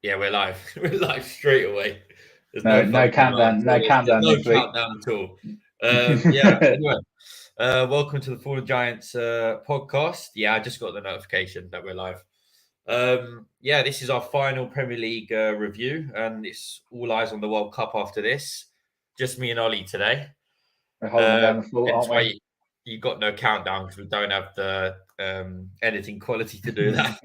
Yeah, we're live. We're live straight away. There's no No fucking around. countdown, no There's countdown no this week. countdown at all. Yeah. Anyway, welcome to the Fallen Giants podcast. Yeah, I just got the notification that we're live. Yeah, this is our final Premier League review, and it's all eyes on the World Cup after this. Just me and Ollie today. We're holding down the fort, That's aren't why we? you got no countdown because we don't have the editing quality to do that.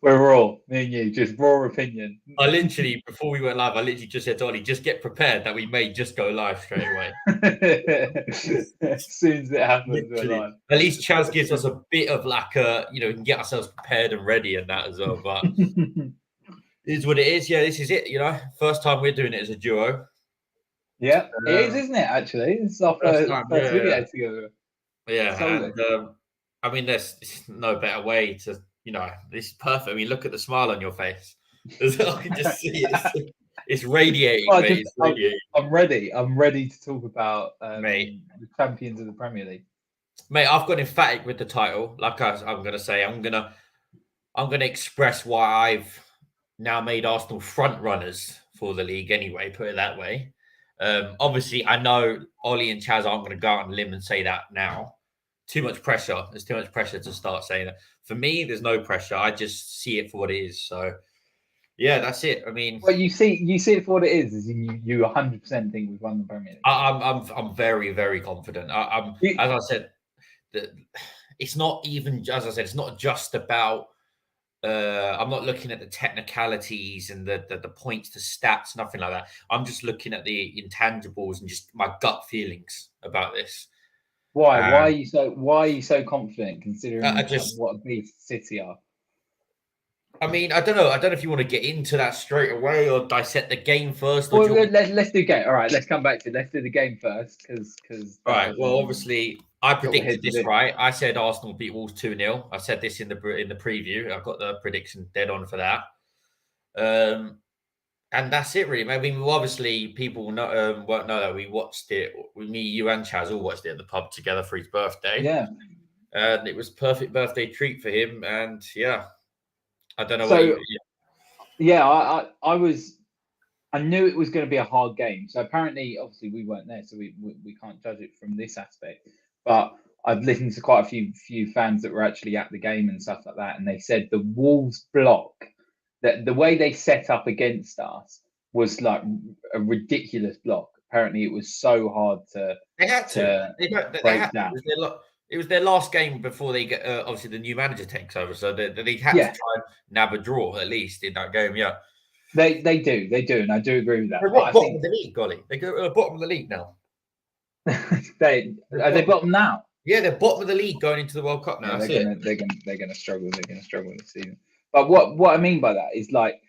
We're raw, me and you, just raw opinion. I literally, before we went live, I literally just said to Ollie, just get prepared that we may just go live straight away. As soon as it happens, we're Literally. live. At least Chaz gives us a bit of like we can get ourselves prepared and ready and that as well. But it is what it is. Yeah, this is it. First time we're doing it as a duo. Yeah, it is, isn't it? Actually, it's our first video together. Yeah, and I mean, there's no better way to, this is perfect. I mean, look at the smile on your face. I can just see it. It's radiating, mate. It's radiating. I'm ready. I'm ready to talk about mate, the champions of the Premier League. Mate, I've gone emphatic with the title. Like I'm going to say, I'm going to express why I've now made Arsenal front runners for the league anyway, put it that way. Obviously, I know Ollie and Chaz aren't going to go out on a limb and say that now. Too much pressure. There's too much pressure to start saying that. For me, there's no pressure. I just see it for what it is. So, yeah, that's it. I mean, well, you see it for what it is you 100% think we've won the Premier League. I'm very, very confident. As I said, it's not even, as I said, it's not just about. I'm not looking at the technicalities and the points to stats, nothing like that. I'm just looking at the intangibles and just my gut feelings about this. Why? Why are you so confident considering what a beast City are? I mean, I don't know. I don't know if you want to get into that straight away or dissect the game first. Well, let's do game. All right, let's come back to it. Let's do the game first because. All right. Well, obviously, I predicted this right. I said Arsenal beat Wolves 2-0. I said this in the preview. I've got the prediction dead on for that. And that's it, really. I mean, obviously, people won't know that we watched it. Me, you, and Chaz all watched it at the pub together for his birthday. Yeah. And it was a perfect birthday treat for him. And yeah, I don't know. I knew it was going to be a hard game. So apparently, obviously, we weren't there, so we can't judge it from this aspect. But I've listened to quite a few fans that were actually at the game and stuff like that, and they said the Wolves block, that the way they set up against us was like a ridiculous block. Apparently, it was so hard to. They had to. break down. It was their last game before they get obviously the new manager takes over, so they had to try and nab a draw at least in that game. Yeah, they do, and I do agree with that. They're bottom of the league, golly. They go bottom of the league now. Are they bottom now? Yeah, they're bottom of the league going into the World Cup now. Yeah, they're gonna struggle. They're gonna struggle this season. But what I mean by that is, like,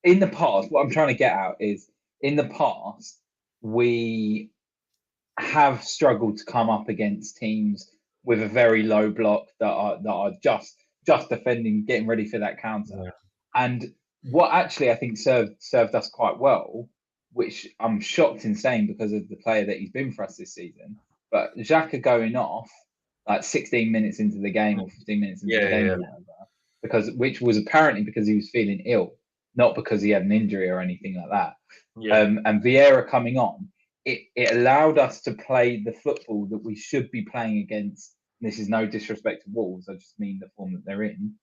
in the past, what I'm trying to get out is, in the past we have struggled to come up against teams with a very low block that are just defending, getting ready for that counter. Yeah. And what actually I think served us quite well, which I'm shocked in saying because of the player that he's been for us this season, but Xhaka going off like 16 minutes into the game or 15 minutes into the game, which was apparently because he was feeling ill, not because he had an injury or anything like that. Yeah. And Vieira coming on, it allowed us to play the football that we should be playing against. This is no disrespect to Wolves, I just mean the form that they're in.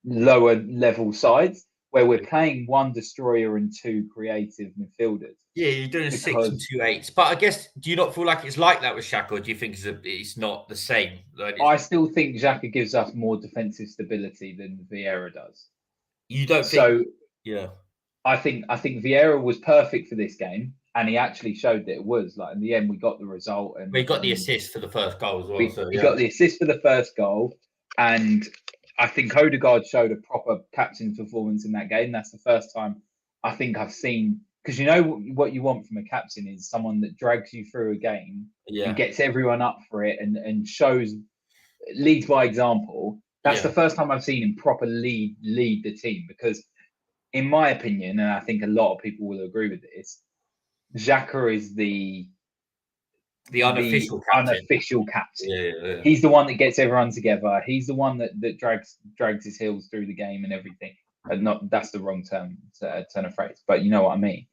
Lower level sides where we're playing one destroyer and two creative midfielders. Yeah, you're doing 6 and 2 8s. But I guess, do you not feel like it's like that with Xhaka, or do you think it's not the same? I still think Xhaka gives us more defensive stability than Vieira does. You don't think? So, yeah. I think Vieira was perfect for this game, and he actually showed that it was. Like, in the end, we got the result, and we got the assist for the first goal as well. We got the assist for the first goal, and I think Odegaard showed a proper captain's performance in that game. That's the first time I think I've seen, because you know what you want from a captain is someone that drags you through a game and gets everyone up for it and leads by example. That's the first time I've seen him proper lead the team, because in my opinion, and I think a lot of people will agree with this, Xhaka is the unofficial captain. Yeah. He's the one that gets everyone together. He's the one that drags his heels through the game and everything. not that's the wrong turn of phrase, but you know what I mean.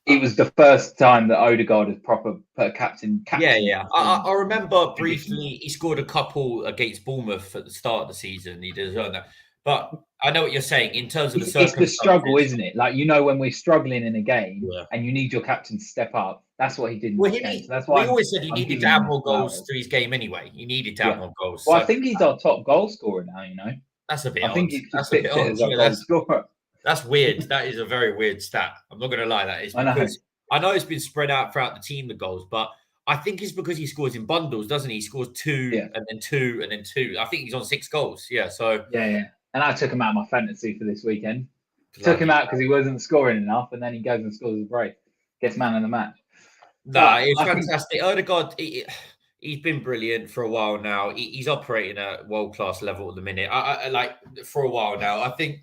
It was the first time that Odegaard has proper put a captain. Yeah. I remember briefly he scored a couple against Bournemouth at the start of the season. He deserved that. But I know what you're saying in terms of the It's the struggle, circumstances. isn't it? Like, you know, when we're struggling in a game Yeah. and you need your captain to step up. That's what he did in Well, this game. So that's we why always said he I'm needed to giving add him the more goals flowers. to his game anyway. He needed to add Yeah. more goals. Well, I So think he's our top goal scorer now. You know, that's a bit I odd. think he That's a bit fits it odd. as our Yeah, goal scorer. that's weird. That is a very weird stat. I'm not going to lie. That is I know. because I know it's been spread out throughout the team, the goals, but I think it's because he scores in bundles, doesn't he? He scores two Yeah. and then two and then two. I think he's on 6 goals. Yeah. So Yeah. And I took him out of my fantasy for this weekend. Took him bloody out because he wasn't scoring enough, and then he goes and scores a break. Gets man of the match. nah, But it's I think fantastic. Odegaard, he's been brilliant for a while now. He's operating at world class level at the minute. I like for a while now. I think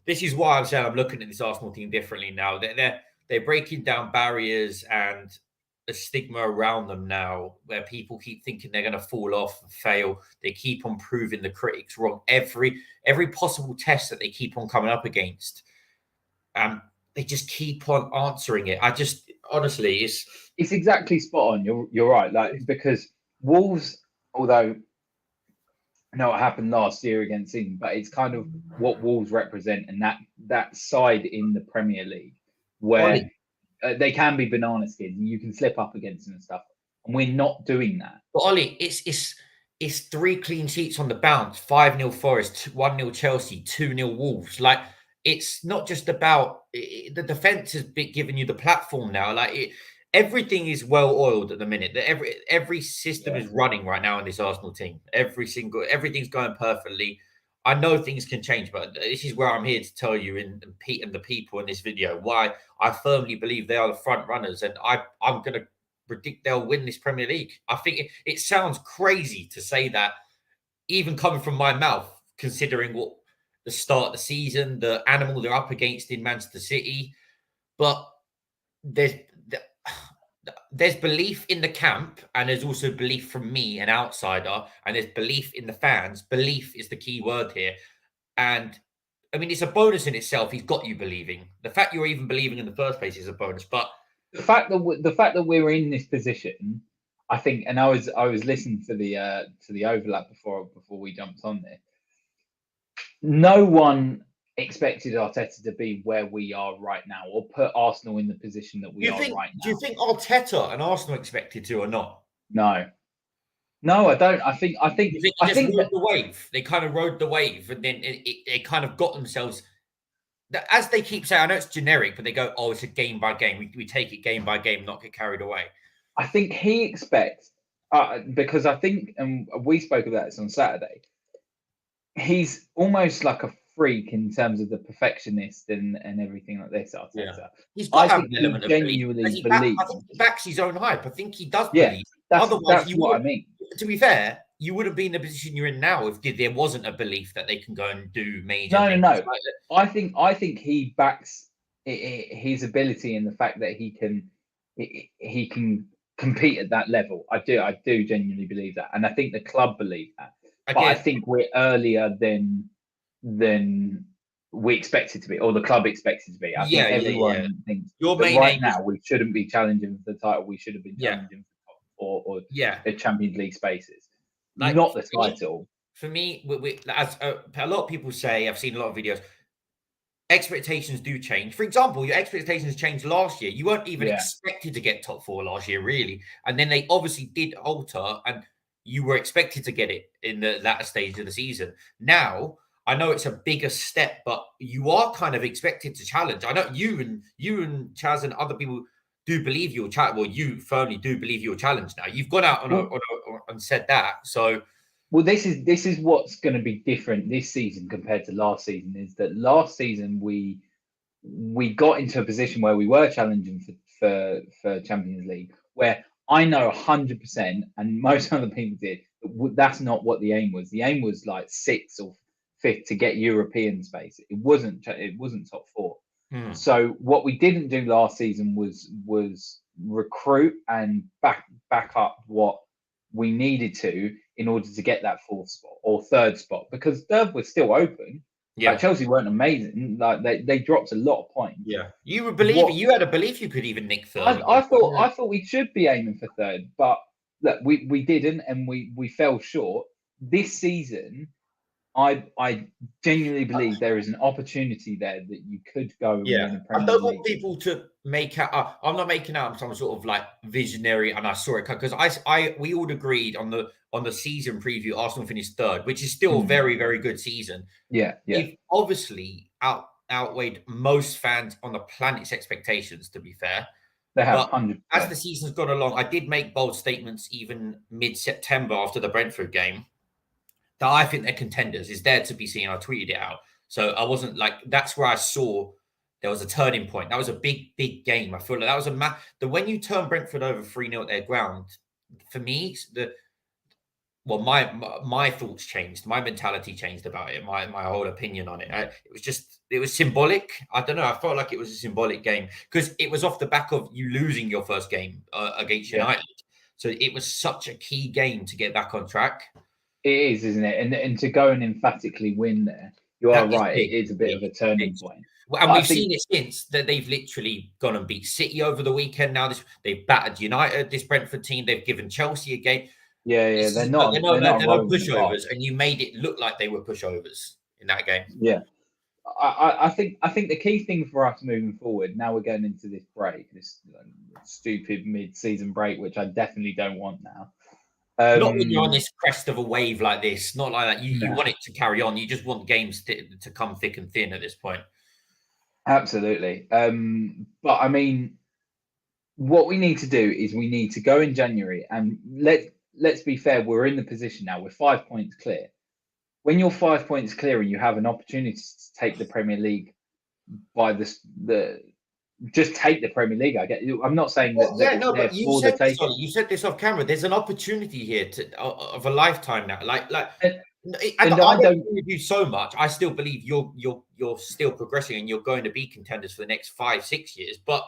this is why I'm saying I'm looking at this Arsenal team differently now. They're breaking down barriers and a stigma around them now, where people keep thinking they're going to fall off and fail. They keep on proving the critics wrong every possible test that they keep on coming up against. They just keep on answering it. I just honestly, it's exactly spot on. You're right. Like, because Wolves, although I know what happened last year against England, but it's kind of what Wolves represent, and that side in the Premier League where Ollie, they can be banana skins and you can slip up against them and stuff, and we're not doing that. but Ollie, it's 3 clean sheets on the bounce: 5-0 Forest, 1-0 Chelsea, 2-0 Wolves. Like it's not just about the defense has been giving you the platform now. Everything is well oiled at the minute. Every system Yeah. is running right now in this Arsenal team. Everything's going perfectly. I know things can change, but this is where I'm here to tell you and Pete and the people in this video why I firmly believe they are the front runners, and I'm going to predict they'll win this Premier League. I think it sounds crazy to say that, even coming from my mouth, considering what the start of the season, the animal they're up against in Manchester City. But there's there's belief in the camp, and there's also belief from me, an outsider, and there's belief in the fans. Belief is the key word here, and I mean it's a bonus in itself. He's got you believing. The fact you're even believing in the first place is a bonus. But The fact that we're in this position, I think, and I was listening to the overlap before we jumped on there. No one expected Arteta to be where we are right now, or put Arsenal in the position that we are right now. Do you think Arteta and Arsenal expected to or not? No, I don't. I think You think they just rode that, the wave? They kind of rode the wave, and then they kind of got themselves. As they keep saying, I know it's generic, but they go, "Oh, it's a game by game. We take it game by game, not get carried away." I think he expects, because I think, and we spoke about this on Saturday, he's almost like a freak in terms of the perfectionist and everything like this. Arteta. Yeah, he's got I to have think an he element of belief. genuinely I believes. think he backs his own hype. I think he does Yeah, believe. that's Otherwise, you what I would. mean. To be fair, you wouldn't be in the position you're in now if there wasn't a belief that they can go and do major things. No. I think he backs his ability in the fact that he can compete at that level. I do genuinely believe that, and I think the club believe that. But I think we're earlier than we expected to be, or the club expected to be. I think everyone thinks Your that main right aim now we shouldn't be challenging for the title. We should have been Yeah. challenging for or Yeah. the Champions League spaces, Like, not the title. For me, as a lot of people say, I've seen a lot of videos. Expectations do change. For example, your expectations changed last year. You weren't even expected to get top 4 last year, really, and then they obviously did alter, and you were expected to get it in the latter stage of the season. Now, I know it's a bigger step, but you are kind of expected to challenge. I know you and Chaz and other people do believe you'll challenge. Well, you firmly do believe you'll challenge now. You've gone out and said that. So, well, this is what's going to be different this season compared to last season. Is that last season we got into a position where we were challenging for Champions League, where I know 100%, and most other people did. That's not what the aim was. The aim was like 6th or 5th to get European space. It wasn't top 4. So what we didn't do last season was recruit and back up what we needed to in order to get that 4th spot or 3rd spot, because 3rd was still open. Yeah. Chelsea weren't amazing. Like they dropped a lot of points. Yeah. You would believe What you had a belief you could even nick third. I thought we should be aiming for third, but look, we didn't, and we fell short. This season, I genuinely believe there is an opportunity there that you could go and Yeah, win a I Premier don't want League. people to make out. I'm not making out I'm some sort of like visionary, and I saw it because we all agreed on the season preview. Arsenal finished third, which is still a very very good season. Yeah. They've obviously outweighed most fans on the planet's expectations. To be fair, They have but 100%. as the season's gone along, I did make bold statements even mid-September after the Brentford game that I think they're contenders. Is there to be seen. I tweeted it out. So I wasn't like, that's where I saw there was a turning point. That was a big, big game. I feel like that was when you turn Brentford over 3-0 at their ground, for me, my thoughts changed. My mentality changed about it. My whole opinion on it. It was symbolic. I don't know. I felt like it was a symbolic game because it was off the back of you losing your first game against United. So it was such a key game to get back on track. It is, isn't it? And to go and emphatically win there, you are right. It is a bit of a turning point. And we've seen it since that they've literally gone and beat City over the weekend. Now they've battered United, this Brentford team. They've given Chelsea a game. Yeah, they're not pushovers, and you made it look like they were pushovers in that game. Yeah, I think the key thing for us moving forward. Now we're going into this break, this stupid mid-season break, which I definitely don't want now. Not when you're on this crest of a wave like this. Not like that. You want it to carry on. You just want games to come thick and thin at this point. Absolutely. But I mean, what we need to do is we need to go in January and let's be fair. We're in the position now. We're 5 points clear. When you're 5 points clear and you have an opportunity to take the Premier League by just take the Premier League. I'm not saying that. But you said this off camera. There's an opportunity here of a lifetime now. I don't agree with you so much. I still believe you're still progressing and you're going to be contenders for the next 5-6 years. But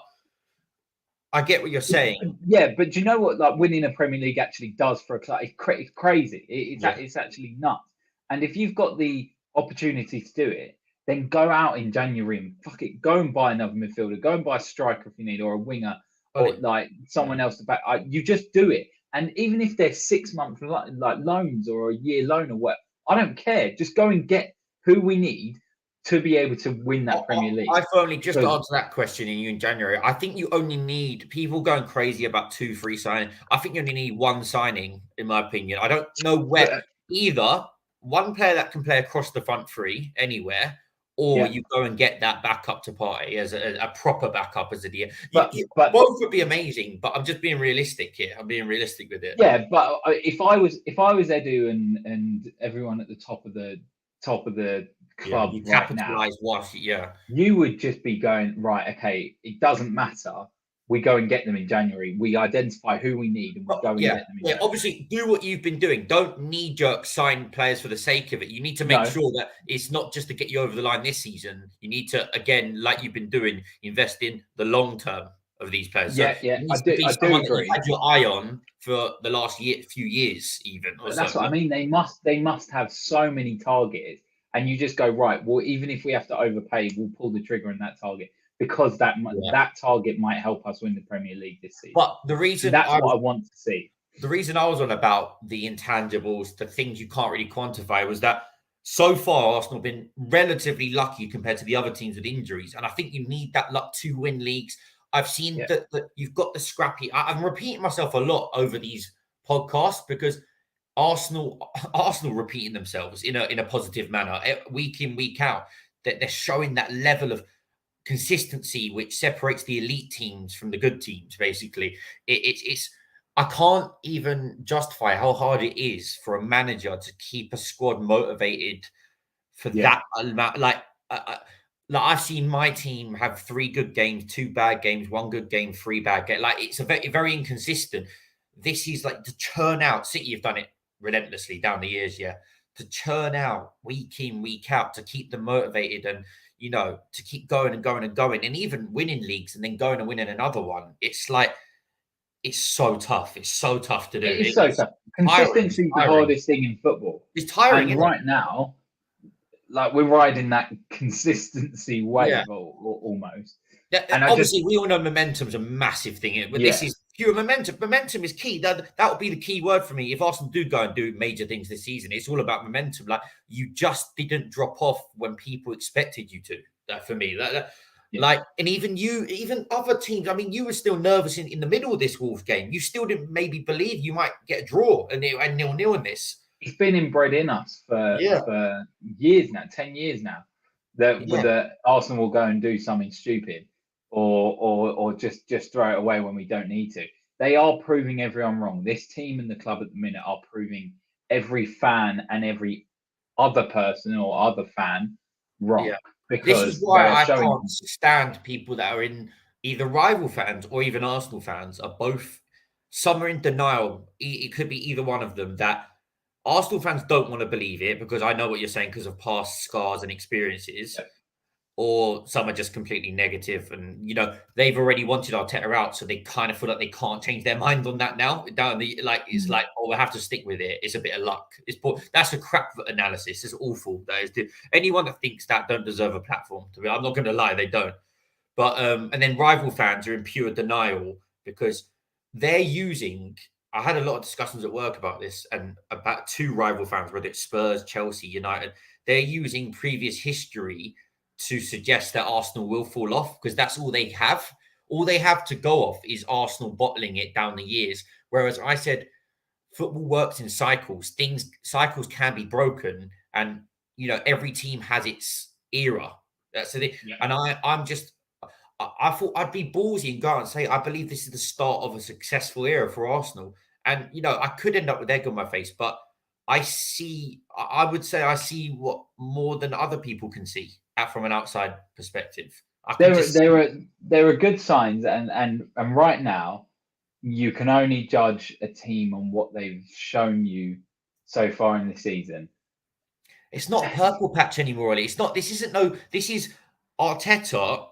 I get what you're saying. Yeah, but do you know what? Like winning a Premier League actually does for a club. It's crazy. It's actually nuts. And if you've got the opportunity to do it, then go out in January and go and buy another midfielder, go and buy a striker if you need, or a winger, or like someone else to back. You just do it. And even if they're 6 month like loans or a year loan or what, I don't care. Just go and get who we need to be able to win that Premier League. I firmly just to answer that question in January. I think you only need people going crazy about 2-3 signing. I think you only need one signing, in my opinion. I don't know where either one player that can play across the front three anywhere, or you go and get that backup to party as a proper backup as a DM. But both would be amazing. But I'm just being realistic here. I'm being realistic with it. Yeah, but if I was Edu and everyone at the top of the club you right now, you would just be going right. Okay, it doesn't matter. We go and get them in January. We identify who we need and we go and get them in January. Obviously, do what you've been doing. Don't knee-jerk sign players for the sake of it. You need to make sure that it's not just to get you over the line this season. You need to, again, like you've been doing, invest in the long term of these players. I do agree. You've had your eye on for the last few years, even. That's what I mean. They must have so many targets, and you just go right. Well, even if we have to overpay, we'll pull the trigger on that target. Because that target might help us win the Premier League this season. But the reason that's what I want to see. The reason I was on about the intangibles, the things you can't really quantify, was that so far Arsenal have been relatively lucky compared to the other teams with injuries, and I think you need that luck to win leagues. I've seen that you've got the scrappy. I'm repeating myself a lot over these podcasts because Arsenal repeating themselves in a positive manner week in, week out. That they're showing that level of consistency which separates the elite teams from the good teams. Basically, it's I can't even justify how hard it is for a manager to keep a squad motivated for that amount. Like I've seen my team have 3 good games, 2 bad games, 1 good game, 3 bad games. Like it's a very, very inconsistent. This is like to churn out. City have done it relentlessly down the years, to churn out week in, week out, to keep them motivated and, to keep going and going and going, and even winning leagues and then going and winning another one. It's like, it's so tough. It's so tough to do. It's so tough. Consistency is the hardest thing in football. It's tiring. And right now, like we're riding that consistency Yeah. wave almost. Yeah, And I just obviously, we all know momentum's a massive thing, but this yeah, is pure momentum. Momentum is key. That would be the key word for me. If Arsenal do go and do major things this season, it's all about momentum. Like you just didn't drop off when people expected you to. For me, yeah. like, and even you, even other teams. I mean, you were still nervous in the middle of this Wolves game. You still didn't maybe believe you might get a draw and 0-0 in this. It's been inbred in us Yeah, for years now, 10 years now, that yeah. Arsenal will go and do something stupid or just throw it away when we don't need to. They are proving everyone wrong. This team and the club at the minute are proving every fan and every other person or other fan Yeah. wrong This is because they why are I showing. can't stand people that are in either rival fans or even Arsenal fans are both some are in denial. It could be either one of them that Arsenal fans don't want to believe it because I know what you're saying because of past scars and experiences, or some are just completely negative and they've already wanted Arteta out, so they kind of feel like they can't change their mind on that now. Down the like, it's like, oh, we'll have to stick with it. It's a bit of luck. It's poor. That's a crap analysis. It's awful. That is anyone that thinks that don't deserve a platform. To be, I'm not going to lie, they don't. But and then rival fans are in pure denial because they're using. I had a lot of discussions at work about this and about two rival fans, whether it's Spurs, Chelsea, United. They're using previous history to suggest that Arsenal will fall off because that's all they have. All they have to go off is Arsenal bottling it down the years. Whereas I said football works in cycles. Cycles can be broken, and every team has its era. That's the thing. Yeah. And I'm just I thought I'd be ballsy and go out and say I believe this is the start of a successful era for Arsenal. And I could end up with egg on my face, but I would say I see what more than other people can see from an outside perspective. I can There, just there are there are good signs, and right now you can only judge a team on what they've shown you so far in the season. It's not a purple patch anymore, Ollie. It's not. This isn't no. This is Arteta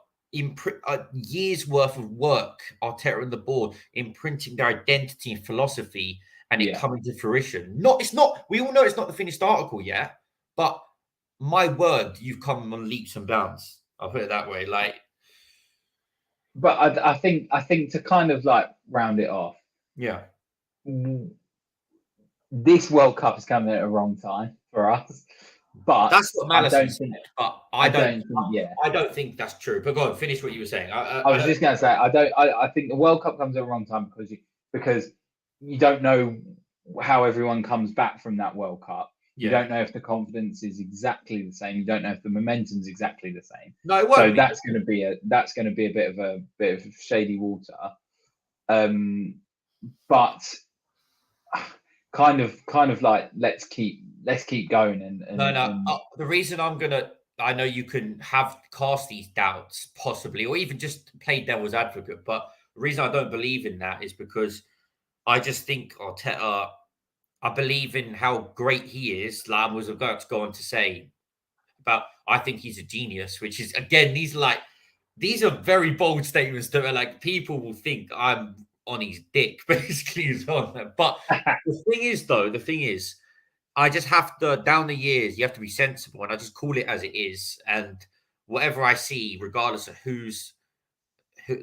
years worth of work. Arteta and the board imprinting their identity and philosophy, and it Yeah, coming to fruition. Not. It's not. We all know it's not the finished article yet, but my word, you've come on leaps and bounds. I'll put it that way. Like, but I think to kind of like round it off, yeah, this World Cup is coming at a wrong time for us. But that's what I Malison don't said. think But I don't think yeah. I don't think that's true. But go on, finish what you were saying. I I was don't. just going to say I think the World Cup comes at the wrong time because you don't know how everyone comes back from that World Cup. You Yeah. don't know if the confidence is exactly the same. You don't know if the momentum's exactly the same. No, it won't So be. that's going to be a bit of shady water. But kind of like let's keep going No. and The reason I know you can have cast these doubts, possibly, or even just play devil's advocate. But the reason I don't believe in that is because I just think Arteta. I believe in how great he is. Like I was about to go on to say about, I think he's a genius, which is again, these are very bold statements that are like people will think I'm on his dick, basically, is on that. But the thing is, I just have to, down the years, you have to be sensible, and I just call it as it is. And whatever I see, regardless of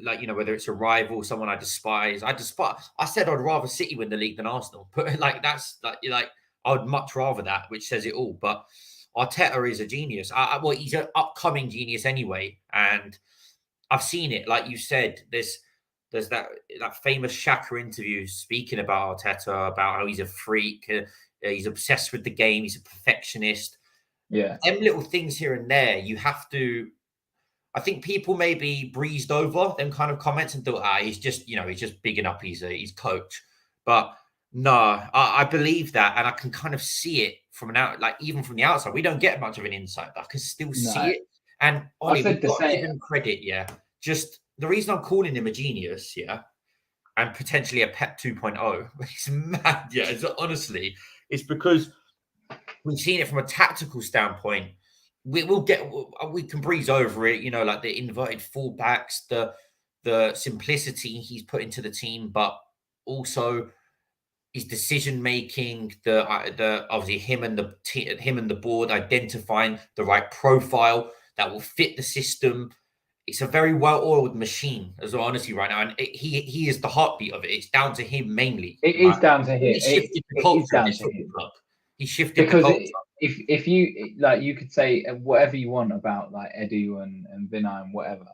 like whether it's a rival, someone I despise. I said I'd rather City win the league than Arsenal, but like that's like I would much rather that, which says it all. But Arteta is a genius. Well, he's an upcoming genius anyway, and I've seen it. Like you said, there's that famous Shaka interview speaking about Arteta, about how he's a freak, he's obsessed with the game, he's a perfectionist. yeah. Them little things here and there, you have to. I think people maybe breezed over them kind of comments and thought, he's just bigging up his coach. But no, I believe that, and I can kind of see it from even from the outside. We don't get much of an insight, but I can still see No, it. And I Ollie, said we've the got to give same. him credit, yeah. Just the reason I'm calling him a genius, yeah, and potentially a Pep 2.0, it's mad, yeah. Honestly, it's because we've seen it from a tactical standpoint. We can breeze over it, like the inverted fullbacks, the simplicity he's put into the team, but also his decision making, the obviously him and the board identifying the right profile that will fit the system. It's a very well-oiled machine, as well, honestly, right now, and he is the heartbeat of it. It's down to him mainly. It is down to him. He shifted the It is culture in down this to football him. club. He shifted the Because culture. if you like, you could say whatever you want about like Edu and Vinay and whatever,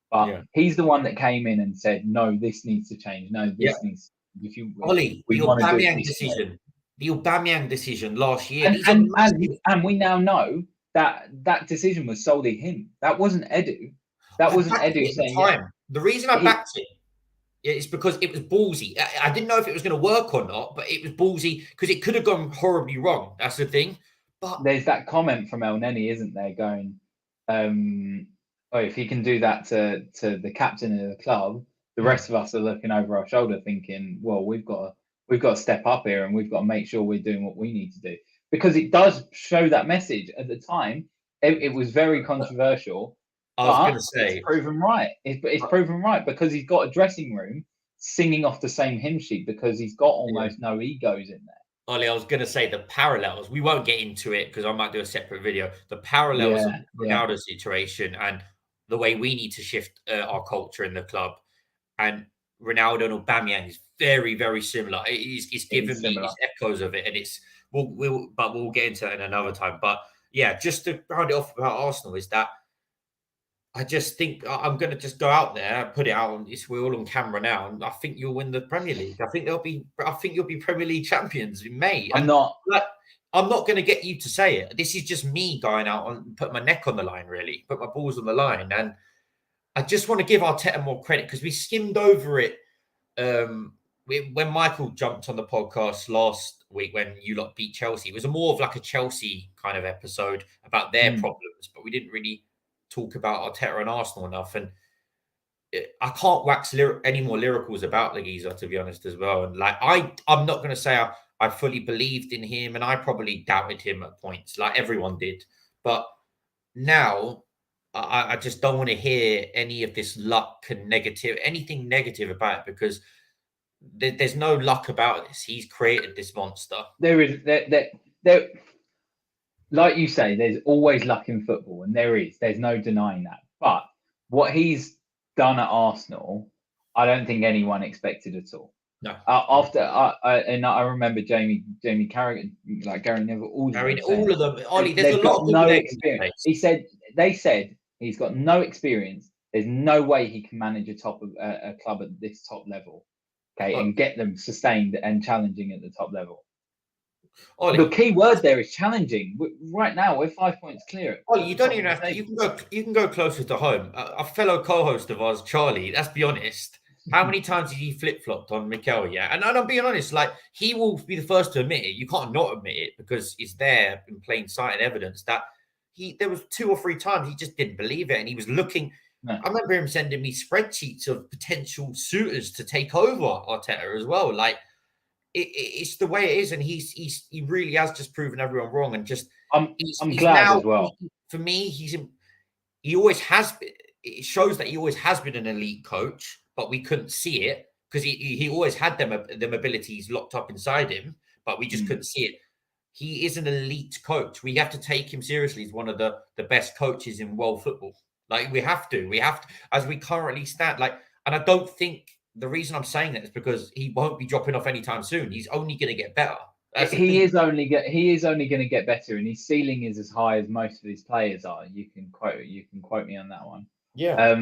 but Yeah. he's the one that came in and said, no, this needs to change. No, Yeah. this needs. If you Ollie, we the want to do it Aubameyang this way. decision, the Aubameyang decision last year. And These are massive. and we now know that that decision was solely him. That wasn't Edu. That I wasn't backed Edu it at the saying, time. The reason I yeah. backed it is because it was ballsy. I didn't know if it was going to work or not, but it was ballsy because it could have gone horribly wrong. That's the thing. But There's that comment from El Neni, isn't there, going, oh, if he can do that to the captain of the club, the rest of us are looking over our shoulder thinking, well, we've got to step up here and we've got to make sure we're doing what we need to do. Because it does show that message at the time. It was very controversial. I was going But to say, it's proven right. It's proven right because he's got a dressing room singing off the same hymn sheet because he's got almost no egos in there. Ollie, I was going to say the parallels. We won't get into it because I might do a separate video. The parallels of the Ronaldo situation and the way we need to shift our culture in the club, and Ronaldo and Aubameyang is very, very similar. It's given me these echoes of it, and it's we'll get into it in another time. But yeah, just to round it off about Arsenal is that I just think I'm going to just go out there, put it out. We're all on camera now, and I think you'll win the Premier League. I think you'll be Premier League champions in May. I'm not going to get you to say it. This is just me going out and put my neck on the line, really, put my balls on the line, and I just want to give Arteta more credit because we skimmed over it when Michael jumped on the podcast last week when you lot beat Chelsea. It was more of like a Chelsea kind of episode about their problems, but we didn't really talk about Arteta and Arsenal enough, and I can't wax any more lyricals about the geezer, to be honest, as well. And like I'm not going to say I fully believed in him, and I probably doubted him at points, like everyone did. But now I just don't want to hear any of this luck and anything negative about it, because there's no luck about this. He's created this monster. There. Like you say, there's always luck in football, and there's no denying that. But what he's done at Arsenal, I don't think anyone expected at all. No. I remember Jamie Carragher, like Gary Neville, all of them. Ollie, there's a lot of no experience. They said he's got no experience. There's no way he can manage a club at this top level, and get them sustained and challenging at the top level. Ollie, the key word there is challenging. Right now, we're 5 points clear. Ollie, you don't even have to. You can go closer to home. A fellow co-host of ours, Charlie. Let's be honest. How many times has he flip-flopped on Mikel? Yeah, and I'm being honest. Like, he will be the first to admit it. You can't not admit it because it's there in plain sight and evidence that there was 2 or 3 times he just didn't believe it, and he was looking. No. I remember him sending me spreadsheets of potential suitors to take over Arteta as well. Like. It's the way it is, and he really has just proven everyone wrong. And just I'm glad now, as well. For me, he always has been. It shows that he always has been an elite coach, but we couldn't see it because he always had them abilities locked up inside him, but we just couldn't see it. He is an elite coach. We have to take him seriously. He's one of the best coaches in world football. Like we have to, as we currently stand. Like, and I don't think. The reason I'm saying that is because he won't be dropping off anytime soon. He's only going to get better. He is only going to get better, and his ceiling is as high as most of his players are. You can quote me on that one. Yeah.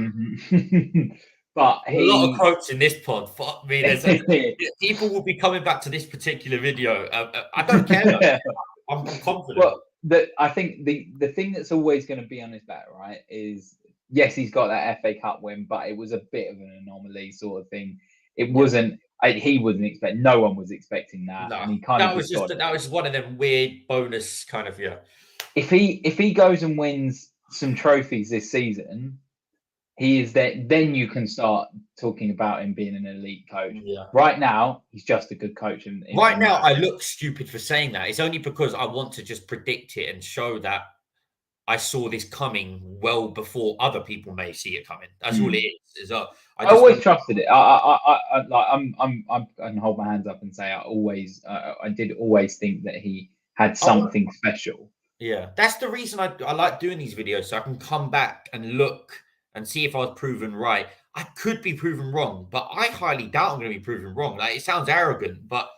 But a lot of quotes in this pod. Fuck me. People will be coming back to this particular video. I don't care. I'm confident. Well, I think the thing that's always going to be on his back, right, is. Yes, he's got that FA Cup win, but it was a bit of an anomaly sort of thing. It wasn't. He wasn't expecting. No one was expecting that. No, and he that was one of them weird bonus kind of If he goes and wins some trophies this season, he is there. Then you can start talking about him being an elite coach. Yeah. Right now, he's just a good coach. Right now, I look stupid for saying that. It's only because I want to just predict it and show that. I saw this coming well before other people may see it coming. That's all it is. I always trusted it. I can hold my hands up and say I did always think that he had something special. Yeah, that's the reason I like doing these videos, so I can come back and look and see if I was proven right. I could be proven wrong, but I highly doubt I'm going to be proven wrong. Like, it sounds arrogant, but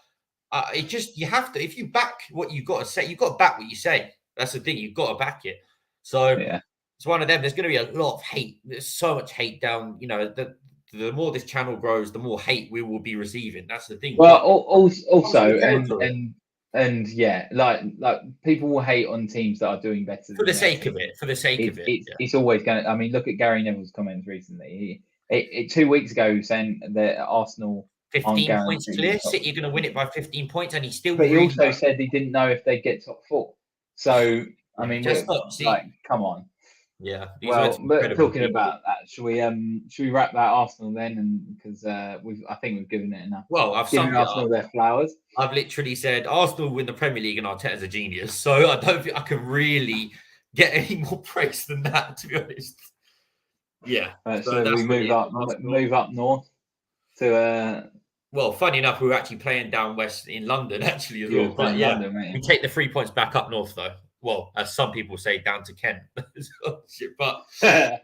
it just, you have to, if you back what you've got to say, you've got to back what you say. That's the thing, you've got to back it. So Yeah. it's one of them. There's going to be a lot of hate. There's so much hate down. The more this channel grows, the more hate we will be receiving. That's the thing. Well, also, and yeah, like people will hate on teams that are doing better for the sake of it. For the sake of it, it's always going to. I mean, look at Gary Neville's comments recently. 2 weeks ago, saying that Arsenal 15 points clear. City are going to win it by 15 points, and he still. But he also said he didn't know if they'd get top 4. So I mean, just come on. Yeah. Well, but talking about that, should we wrap that Arsenal then? And because I think we've given it enough. Well, I've given Arsenal their flowers. I've literally said Arsenal win the Premier League and Arteta's a genius. So I don't think I can really get any more praise than that, to be honest. Yeah. So we move up north to. Well, funny enough, we were actually playing down west in London actually as well. But yeah, London, we take the 3 points back up north though. Well, as some people say, down to Kent. But yeah,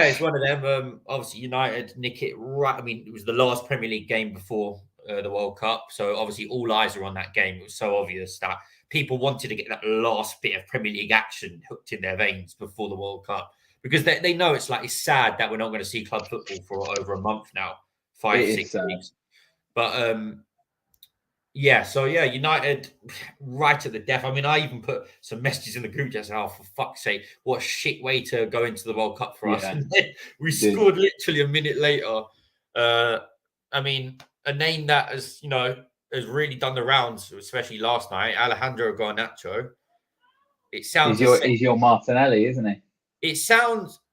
it's one of them. Obviously, United nick it right. I mean, it was the last Premier League game before the World Cup, so obviously all eyes are on that game. It was so obvious that people wanted to get that last bit of Premier League action hooked in their veins before the World Cup, because they know it's sad that we're not going to see club football for over a month now, 5-6 weeks. But yeah, so yeah, United right at the death. I mean, I even put some messages in the group just now, for fuck's sake, what a shit way to go into the World Cup for us. And then we scored literally a minute later. I mean, a name that has really done the rounds, especially last night, Alejandro Garnacho. It sounds he's your Martinelli, isn't he?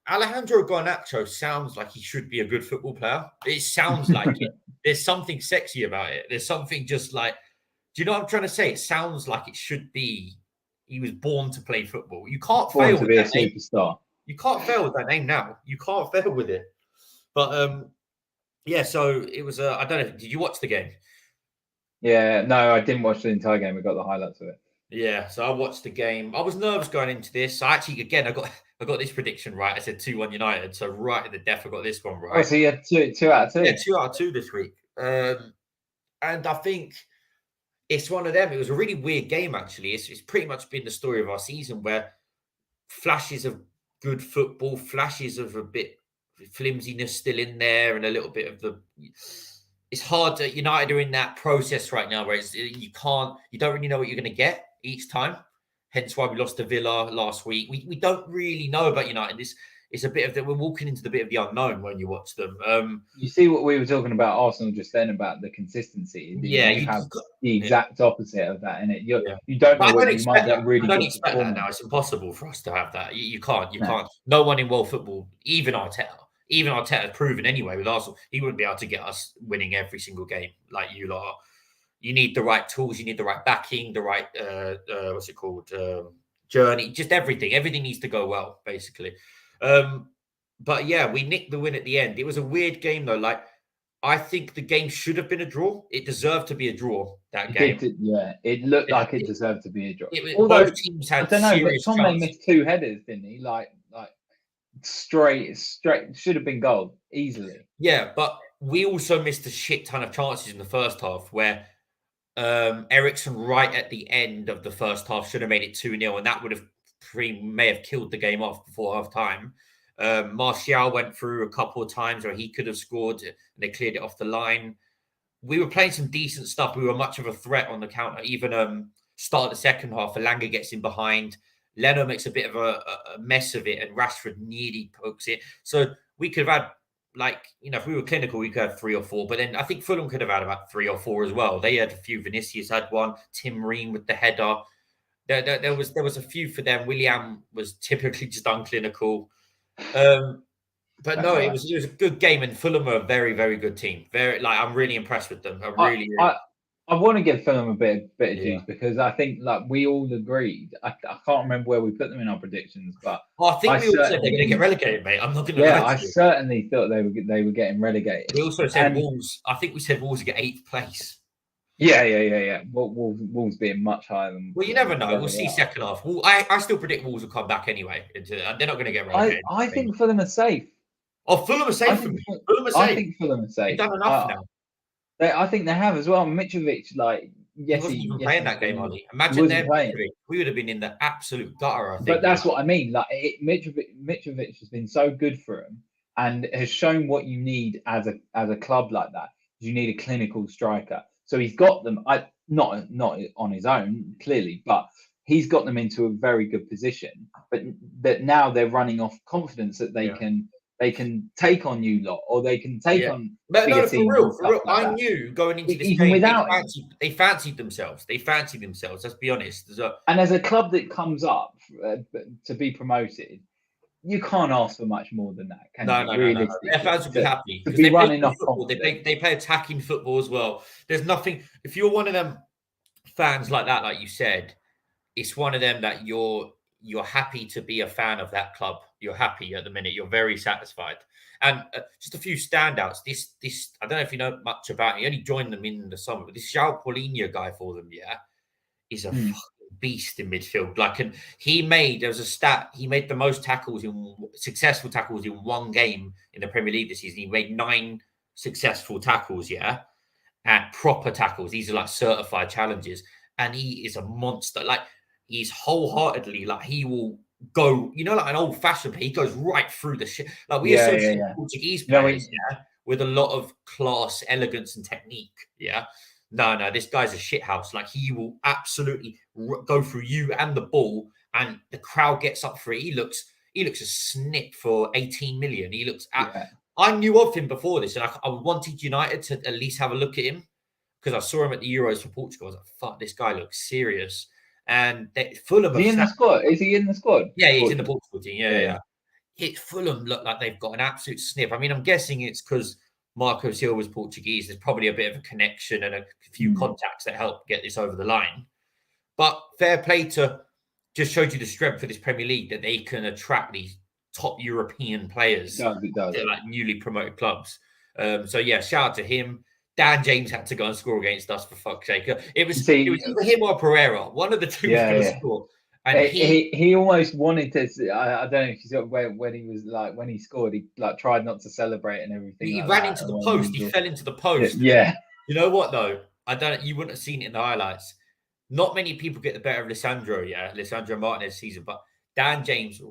Alejandro Garnacho sounds like he should be a good football player. It sounds like it. There's something sexy about it. There's something just like, do you know what I'm trying to say? It sounds like it should be. He was born to play football. You can't fail to be a superstar. You can't fail with that name now. You can't fail with it. But yeah. So it was. I don't know. Did you watch the game? Yeah. No, I didn't watch the entire game. I got the highlights of it. Yeah. So I watched the game. I was nervous going into this. I got this prediction right. I said 2-1 United. So right at the death, I got this one right. Oh, so you had two out of 2? Yeah, 2 out of 2 this week. And I think it's one of them. It was a really weird game, actually. It's pretty much been the story of our season, where flashes of good football, flashes of a bit flimsiness still in there, and a little bit of the... It's hard to... United are in that process right now where you don't really know what you're going to get each time. Hence why we lost to Villa last week. We don't really know about United. It's a bit of that. We're walking into the bit of the unknown when you watch them. You see what we were talking about Arsenal just then, about the consistency. You have the exact opposite of that in it. You don't know when you might get really good. I don't expect that now. It's impossible for us to have that. You can't. No one in world football, even Arteta has proven anyway with Arsenal, he wouldn't be able to get us winning every single game like you lot are. You need the right tools. You need the right backing, the right, journey, just everything. Everything needs to go well, basically. But yeah, we nicked the win at the end. It was a weird game, though. Like, I think the game should have been a draw. It deserved to be a draw, that game. It looked like it deserved to be a draw. Although both teams had serious chances. Tom missed 2 headers, didn't he? Like straight, should have been goal, easily. Yeah, but we also missed a shit ton of chances in the first half, where Eriksen right at the end of the first half should have made it 2-0, and that would have may have killed the game off before half time. Martial went through a couple of times where he could have scored and they cleared it off the line. We were playing some decent stuff. We were much of a threat on the counter. Even start of the second half, Elanga gets in behind. Leno makes a bit of a mess of it, and Rashford nearly pokes it. So we could have had, if we were clinical, we could have 3 or 4. But then I think Fulham could have had about 3 or 4 as well. They had a few. Vinicius had one. Tim Ream with the header. There was a few for them. Willian was typically just unclinical. But no, it was a good game, and Fulham are a very, very good team. I'm really impressed with them. I want to give Fulham a bit of Yeah. juice because I think like we all agreed. I can't remember where we put them in our predictions, but Well, I think I we all said they're going to get certainly, relegated, mate. I'm not going to lie yeah, to I you. certainly thought they were getting relegated. We also said And Wolves. I think we said Wolves get 8th place. yeah. Wolves being much higher Well, you never than know. where We'll they see are. second half. I still predict Wolves will come back anyway. They're not going to get relegated. I think Fulham are safe. Oh, Fulham are I safe for think me. Fulham are I safe. think Fulham are They've safe. done enough now. I think they have as well. Mitrovic, like He wasn't even playing that game, scored. Ollie. He Imagine wasn't their playing. Mitrovic. We would have been in the absolute gutter, I But think. that's what I mean. Like Mitrovic has been so good for him and has shown what you need as a club like that. You need a clinical striker. So he's got them. Not on his own clearly, but he's got them into a very good position. But that now they're running off confidence that they can take on you lot or they can take on But bigger no, for teams real, and for stuff real. like I that. knew going into this Even game without him. they fancied themselves. They fancied themselves. Let's be honest. And as a club that comes up to be promoted, you can't ask for much more than that, can you? No. Realistically, Their fans will be happy to because be they play running good off football. confidence. They play attacking football as well. There's nothing. If you're one of them fans like that, like you said, it's one of them that you're happy to be a fan of that club. You're happy at the minute. You're very satisfied. And just a few standouts. This I don't know if you know much about. He only joined them in the summer, but this João Paulinho guy for them, yeah, is a fucking beast in midfield. Like, and there was a stat. He made the most successful tackles in one game in the Premier League this season. He made 9 successful tackles, yeah, and proper tackles. These are like certified challenges, and he is a monster. Like, he's wholeheartedly like he will go, like an old fashioned. He goes right through the shit. Like we associate Portuguese players, with a lot of class, elegance, and technique. Yeah. No, this guy's a shithouse. Like he will absolutely go through you and the ball, and the crowd gets up for it. He looks a snip for 18 million. He looks I knew of him before this, and I wanted United to at least have a look at him because I saw him at the Euros for Portugal. I was like, fuck, this guy looks serious. And Fulham Is he in the squad? Is he in the squad? Yeah, he's in the Portugal team. Yeah. Fulham look like they've got an absolute sniff. I mean, I'm guessing it's because Marco Silva's Portuguese. There's probably a bit of a connection and a few contacts that help get this over the line. But fair play to just showed you the strength of this Premier League that they can attract these top European players. It does. They're like newly promoted clubs. So yeah, shout out to him. Dan James had to go and score against us for fuck's sake. It was either him or Pereira. One of the two was going to score. And he almost wanted to. I don't know if you saw when he was like when he scored, he like tried not to celebrate and everything. He like ran that. into the post. He fell into the post. Yeah. You know what though? You wouldn't have seen it in the highlights. Not many people get the better of Lisandro Martinez season, but Dan James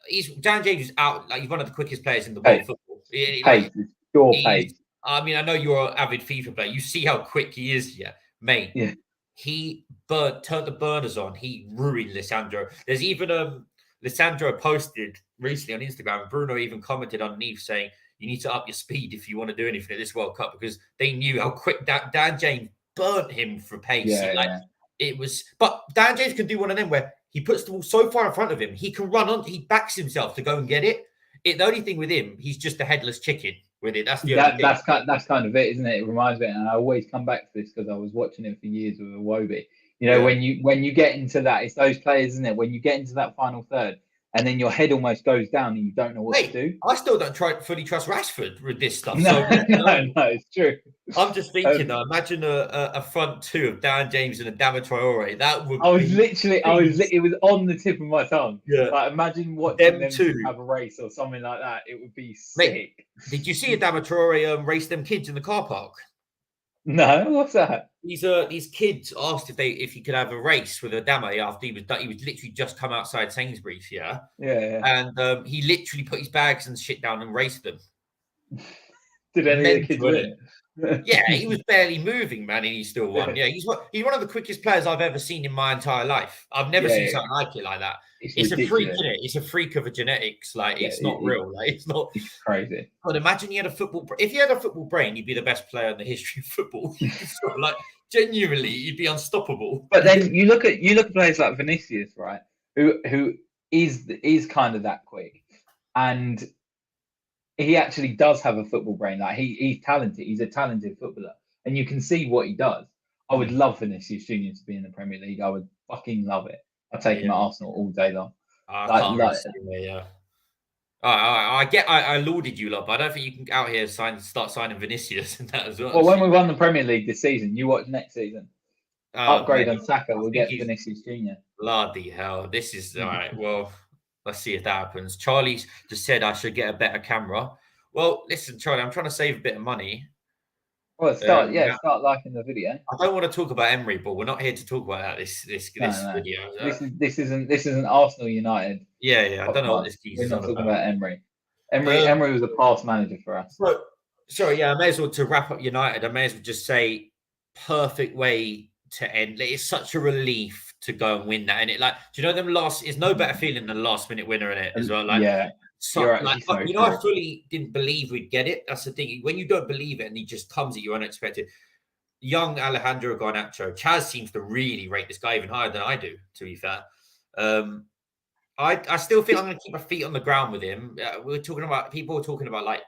is out. Like he's one of the quickest players in the world of football. Pace. I mean, I know you're an avid FIFA player. You see how quick he is, mate. Yeah. He turned the burners on. He ruined Lisandro. There's even Lisandro posted recently on Instagram. Bruno even commented underneath saying, "You need to up your speed if you want to do anything at this World Cup," because they knew how quick Dan James burnt him for pace. It was, but Dan James can do one of them where he puts the ball so far in front of him, he can run on. He backs himself to go and get it. The only thing with him, he's just a headless chicken with it. That's the only thing. That's kind of it, isn't it? It reminds me, and I always come back to this because I was watching it for years with Iwobi. When you get into that, it's those players, isn't it? When you get into that final third, and then your head almost goes down, and you don't know what to do. I still don't fully trust Rashford with this stuff. No, it's true. I'm just thinking, imagine a front two of Dan James and a Adama Traore. That would. It was on the tip of my tongue. Yeah. Like, imagine watching them two have a race or something like that. It would be sick. Mate, did you see Adama Traore race them kids in the car park? No, what's that? These kids asked if he could have a race with Adama after he was literally just come outside Sainsbury's, and he literally put his bags and shit down and raced them. Did any of the kids win? Yeah, he was barely moving, man, and he still won. Yeah, he's one of the quickest players I've ever seen in my entire life. I've never seen something like it like that. It's a freak, isn't it? It's a freak of a genetics. Like it's not real. Like it's not. It's crazy. But imagine you had a football. If you had a football brain, you'd be the best player in the history of football. Like genuinely, you'd be unstoppable. But then you look at players like Vinicius, right? Who is kind of that quick, and he actually does have a football brain. Like he's talented. He's a talented footballer, and you can see what he does. I would love Vinicius Junior to be in the Premier League. I would fucking love it. I'd take him at Yeah, Arsenal all day long. I Like, can't really like see where. Yeah, I lauded you lot, but I don't think you can out here start signing Vinicius and that as well. well, when we won the Premier League this season, you watch next season. Upgrade Mate, on Saka. I We'll think get he's Vinicius Junior. bloody hell. This is all right. Well, let's see if that happens. Charlie's just said I should get a better camera. Well, listen, Charlie, I'm trying to save a bit of money. Well, start liking the video. I don't want to talk about Emery, but we're not here to talk about that this No. video. This isn't Arsenal United. Yeah. I don't know what this We're is not on talking about. about Emery. Emery was a past manager for us. Sorry, yeah, I may as well, to wrap up United, I may as well just say perfect way to end. It's such a relief to go and win that. And do you know them it's no better feeling than a last minute winner in it as well. You're actually so true. I fully didn't believe we'd get it. That's the thing. When you don't believe it and he just comes at you unexpected. Young Alejandro Garnacho, Chaz seems to really rate this guy even higher than I do, to be fair. I still think I'm going to keep my feet on the ground with him. People are talking about like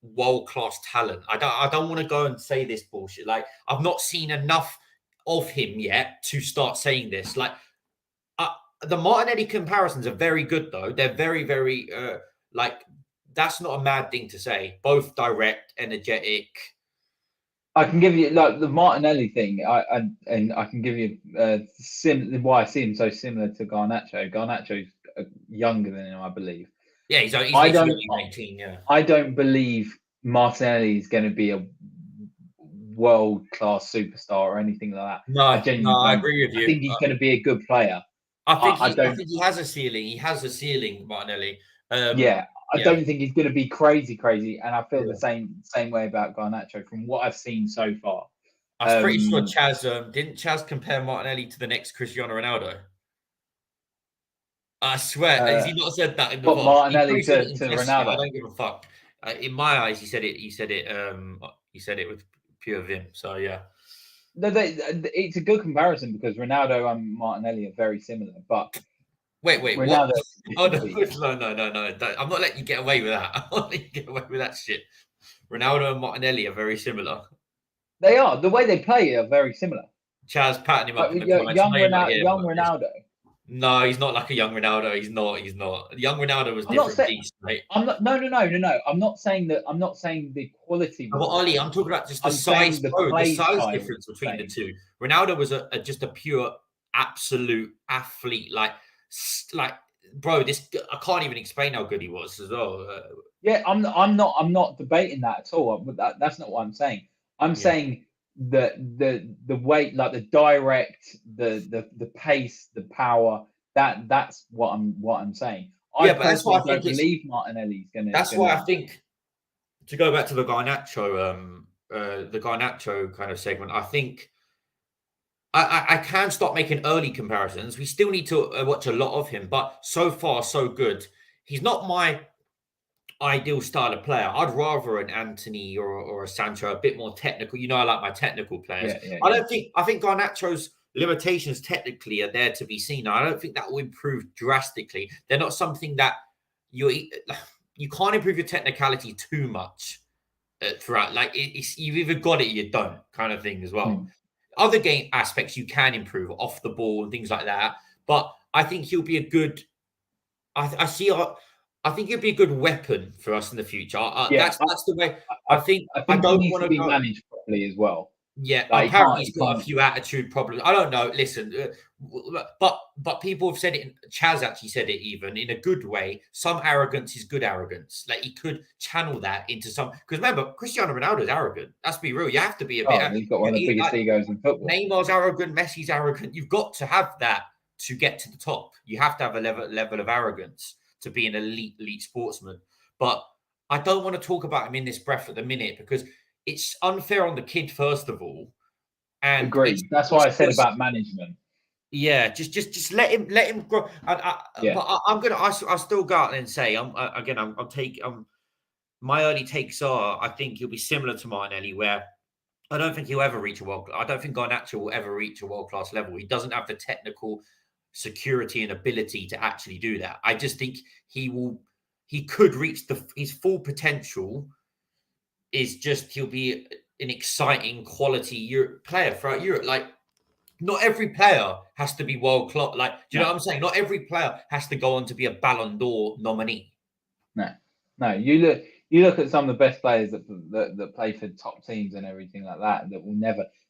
world-class talent. I don't want to go and say this bullshit. Like, I've not seen enough of him yet to start saying this. Like, the Martinelli comparisons are very good, though. They're very, very, that's not a mad thing to say. Both direct, energetic. I can give you like the Martinelli thing. I can give you why I see him so similar to Garnacho. Garnacho's younger than him, I believe. Yeah, he's 19. Yeah, I don't believe Martinelli is going to be a world-class superstar or anything like that. No, I agree with you. I think he's going to be a good player. I think he has a ceiling. He has a ceiling, Martinelli. I don't think he's going to be crazy, and I feel the same way about Garnacho from what I've seen so far. I'm pretty sure Chaz didn't Chaz compare Martinelli to the next Cristiano Ronaldo. I swear, has he not said that in the past? Martinelli to Ronaldo? I don't give a fuck. In my eyes, he said it with pure vim. So yeah. No, it's a good comparison because Ronaldo and Martinelli are very similar. But wait, Ronaldo, what? Oh no! I'm not letting you get away with that. I'm not letting you get away with that shit. Ronaldo and Martinelli are very similar. They are. The way they play are very similar. Chaz patting him up. Young Ronaldo. No, he's not like a young Ronaldo. He's not. Young Ronaldo was different beast, mate. No. I'm not saying that. I'm not saying the quality. Well, Ollie, I'm talking about just the size. The size difference between the two. Ronaldo was just a pure, absolute athlete. Like, bro, I can't even explain how good he was as well. I'm not debating that at all. But that's not what I'm saying. I'm saying the weight, like the direct, the pace, the power. That's what I'm saying. But that's why I don't believe Martinelli's going to. That's why I think, to go back to the Garnacho kind of segment, I think I can start making early comparisons. We still need to watch a lot of him, but so far so good. He's not my ideal style of player. I'd rather an Anthony or a Sancho, a bit more technical. I like my technical players. I think Garnacho's limitations technically are there to be seen. I don't think that will improve drastically. They're not something that you can't improve your technicality too much throughout. Like, you've either got it or you don't, kind of thing as well. Other game aspects you can improve off the ball and things like that. But I think he'll be a good. I think he'll be a good weapon for us in the future. That's the way. I think I don't want to be managed properly as well. Yeah, apparently he's got a few attitude problems. I don't know. Listen, but people have said it. Chaz actually said it even in a good way. Some arrogance is good arrogance. Like, he could channel that into some. Because remember, Cristiano Ronaldo is arrogant. Let's be real. You have to be a bit. He's got one of the biggest egos in football. Neymar's arrogant. Messi's arrogant. You've got to have that to get to the top. You have to have a level of arrogance to be an elite sportsman. But I don't want to talk about him in this breath at the minute because it's unfair on the kid, first of all. And agreed. That's why I said about management. Yeah, just let him grow. But I'll still go out and say, my early takes are, I think he'll be similar to Martinelli, where I don't think he'll ever reach I don't think Garnacho will ever reach a world-class level. He doesn't have the technical security and ability to actually do that. I just think he could reach his full potential. Is just he'll be an exciting quality player throughout Europe. Like, not every player has to be world class. Like, do you know what I'm saying? Not every player has to go on to be a Ballon d'Or nominee. No. You look at some of the best players that play for top teams and everything like that will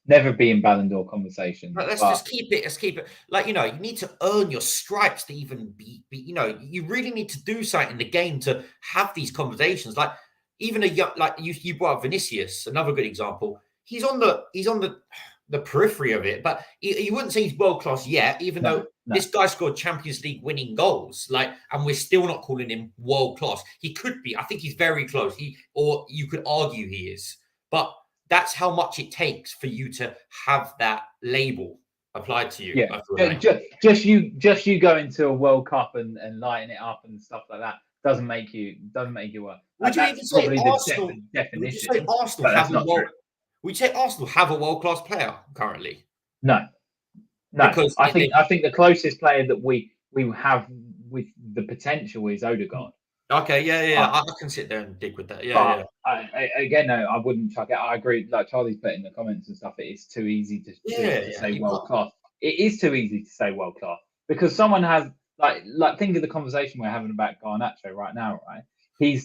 never be in Ballon d'Or conversation. But just keep it. Let's keep it. Like, you need to earn your stripes to even be. You really need to do something in the game to have these conversations. Like, even a young, like you brought up Vinicius, another good example. He's on the periphery of it, but you wouldn't say he's world class yet, even though this guy scored Champions League winning goals. Like, and we're still not calling him world class. He could be. I think he's very close. Or you could argue he is, but that's how much it takes for you to have that label applied to you. Yeah, just you going to a World Cup and lighting it up and stuff like that doesn't make you work. Would you even say Arsenal? Would you say Arsenal have a world? Would you say Arsenal have a world-class player currently? No. Because I think the closest player that we have with the potential is Odegaard. Okay, yeah. I can sit there and dig with that. Yeah. I wouldn't chuck it. I agree. Like Charlie's put in the comments and stuff, it is too easy to say world class. It is too easy to say world class because someone has like think of the conversation we're having about Garnacho right now, right? He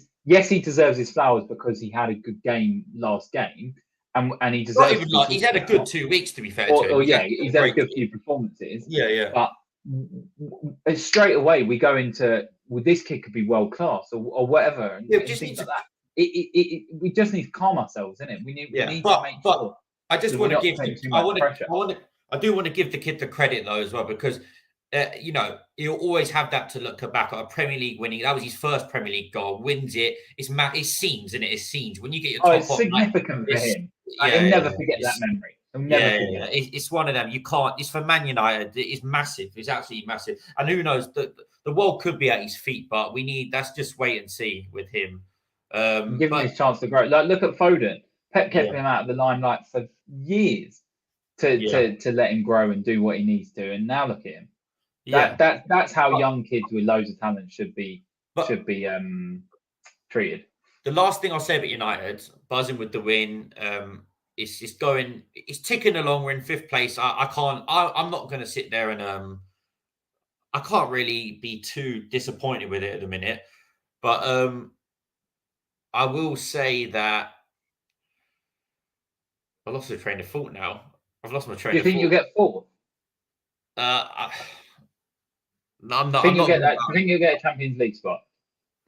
deserves his flowers because he had a good game last game. And he deserves. He's had a good 2 weeks, to be fair. He's had a good few performances. Yeah. But straight away we go into, well, this kid could be world class or whatever. And just things like that. We just need to calm ourselves, innit? We need to make sure. I just want to give. I do want to give the kid the credit though as well because. He'll always have that to look back at a Premier League winning. That was his first Premier League goal. Wins it. It's scenes, isn't it? It's scenes. When you get your top it's significant for him. He'll never forget that memory. It's one of them. You can't. It's for Man United. It's massive. It's absolutely massive. And who knows? The world could be at his feet, but that's just wait and see with him. Give him his chance to grow. Like, look at Foden. Pep kept him out of the limelight for years to let him grow and do what he needs to, and now look at him. That's how young kids with loads of talent should be treated. The last thing I'll say about United, buzzing with the win, it's ticking along. We're in 5th place. I'm not going to sit there and I can't really be too disappointed with it at the minute. But I will say that I lost my train of thought now. I've lost my train of thought. Do you think you'll get 4th? I'm not. I think you'll get a Champions League spot.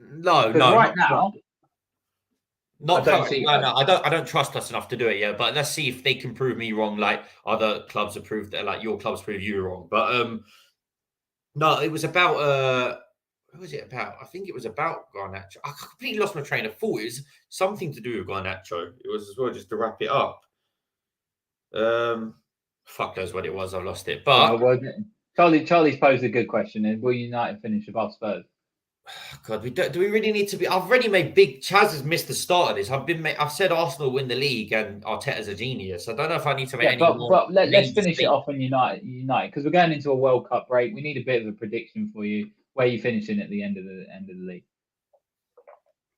No. Right now, not currently. No. I don't trust us enough to do it yet. But let's see if they can prove me wrong, like other clubs have proved that, like your clubs prove you wrong. But no, it was about what was it about? I think it was about Garnacho. I completely lost my train of thought. It was something to do with Garnacho. It was as well, just to wrap it up. Fuck knows what it was. I lost it. But Charlie's posed a good question. Will United finish above Spurs? God, do we really need to be? I've already made big. Chaz has missed the start of this. I've said Arsenal win the league and Arteta's a genius. I don't know if I need to make any more. But let's finish it off on United because we're going into a World Cup break. We need a bit of a prediction for you. Where are you finishing at the end of the league?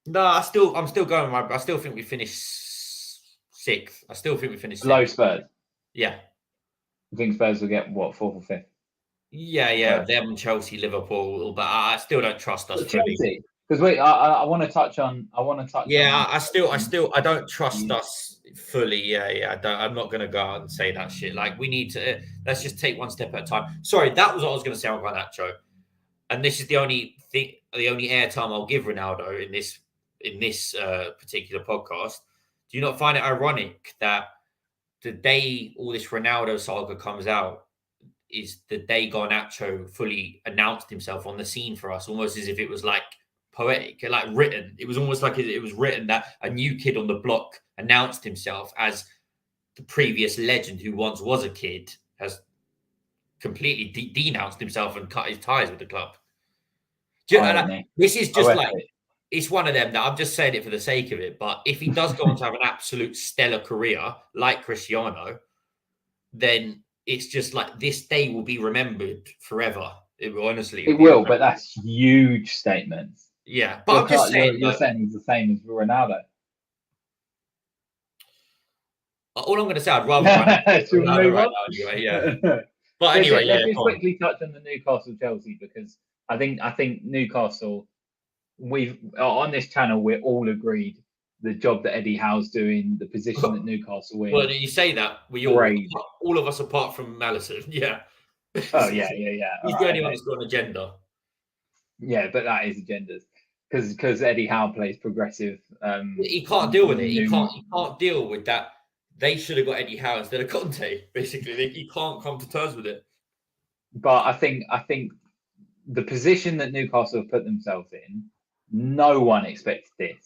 No, I'm still going. I still think we finish 6th. I still think we finish 6th. Below Spurs. Yeah. I think Spurs will get what, 4th or 5th? Yeah. Them, Chelsea, Liverpool, but I still don't trust us. Chelsea, because I want to touch on. Yeah, I don't trust us fully. Yeah. I'm not gonna go out and say that shit. Like, we need to. Let's just take one step at a time. Sorry, that was what I was gonna say on Garnacho, and this is the only airtime I'll give Ronaldo in this particular podcast. Do you not find it ironic that the day all this Ronaldo saga comes out is the day Garnacho fully announced himself on the scene for us, almost as if it was like poetic, like written. It was almost like it was written that a new kid on the block announced himself as the previous legend who once was a kid has completely denounced himself and cut his ties with the club. This is just it's one of them that I'm just saying it for the sake of it. But if he does go on to have an absolute stellar career like Cristiano, then it's just like this day will be remembered forever. It will, honestly. It will, but that's huge statements. Yeah, but I'm just saying. You're saying he's the same as Ronaldo. All I'm going to say, I'd rather run Should we move right on? now anyway. Yeah. But anyway, let's yeah, just go on. quickly touch on the Newcastle Chelsea, because I think Newcastle, we've on this channel, we're all agreed the job that Eddie Howe's doing, the position that Newcastle Well, in. you say that we Crazy. all of us apart from Allison, yeah. Oh yeah. He's the only one that's got an agenda. Yeah, but that is agendas, because Eddie Howe plays progressive. He can't deal with it. He can't deal with that. They should have got Eddie Howe instead of Conte. Basically, he can't come to terms with it. But I think the position that Newcastle have put themselves in, no one expected this.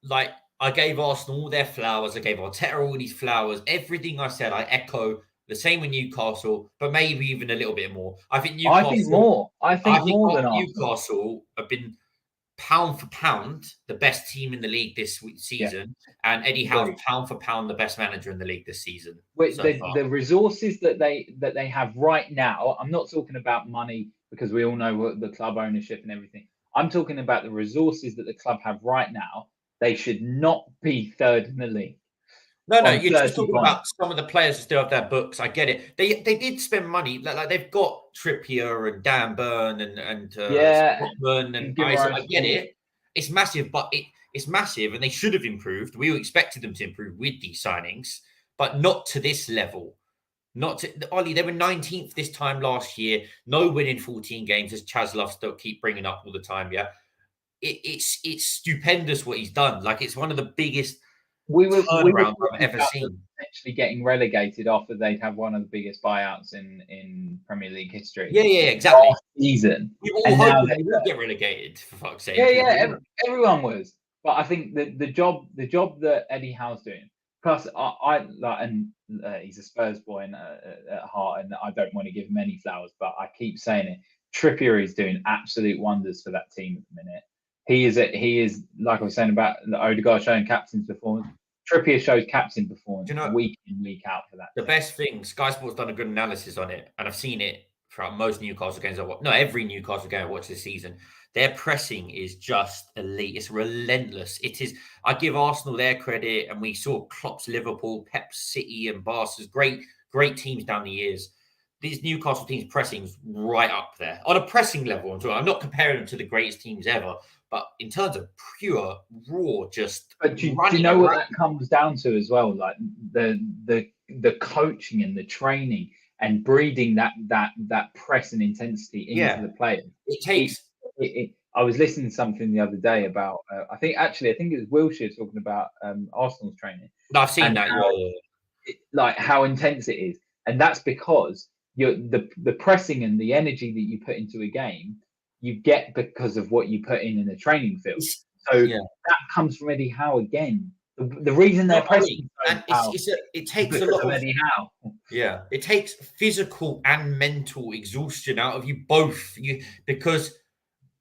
Like, I gave Arsenal all their flowers. I gave Arteta all these flowers. Everything I said, I echo the same with Newcastle, but maybe even a little bit more. I think Newcastle. I think more than Newcastle have been pound for pound the best team in the league this season, and Eddie Howe's pound for pound the best manager in the league this season. The resources that they have right now, I'm not talking about money, because we all know what the club ownership and everything. I'm talking about the resources that the club have right now. They should not be third in the league. No, you're just talking about some of the players who still have their books. I get it. They did spend money. Like they've got Trippier and Dan Burn and Scottman and I get it. It's massive, but it's massive, and they should have improved. We expected them to improve with these signings, but not to this level. Not to Ollie. They were 19th this time last year. No win in 14 games, as Chaz loves to keep bringing up all the time. Yeah, it's stupendous what he's done. Like, it's one of the biggest turnaround I've ever seen. Potentially getting relegated after they'd have one of the biggest buyouts in Premier League history. Yeah, exactly. Last season, we were all hoping they would get relegated, for fuck's sake. Yeah, everyone was. But I think the job that Eddie Howe's doing. Plus, he's a Spurs boy at heart, and I don't want to give him any flowers, but I keep saying it. Trippier is doing absolute wonders for that team at the minute. He is like I was saying about the Odegaard showing captain's performance. Trippier shows captain performance week in, week out for that. The best thing, Sky Sports done a good analysis on it, and I've seen it throughout most Newcastle games every Newcastle game I watched this season. Their pressing is just elite. It's relentless. It is. I give Arsenal their credit, and we saw Klopp's Liverpool, Pep's City, and Barca's great teams down the years. These Newcastle teams' pressing is right up there on a pressing level. I'm not comparing them to the greatest teams ever, but in terms of pure raw, just. But do you know what that comes down to as well? Like the coaching and the training and breeding that press and intensity into the players. It takes. I was listening to something the other day about. I think it was Wilshere talking about Arsenal's training. No, I've seen that. Like how intense it is, and that's because the pressing and the energy that you put into a game, you get because of what you put in the training field. So that comes from Eddie Howe again. The reason they're pressing, it takes a lot of Eddie Howe. Yeah, it takes physical and mental exhaustion out of you both. Because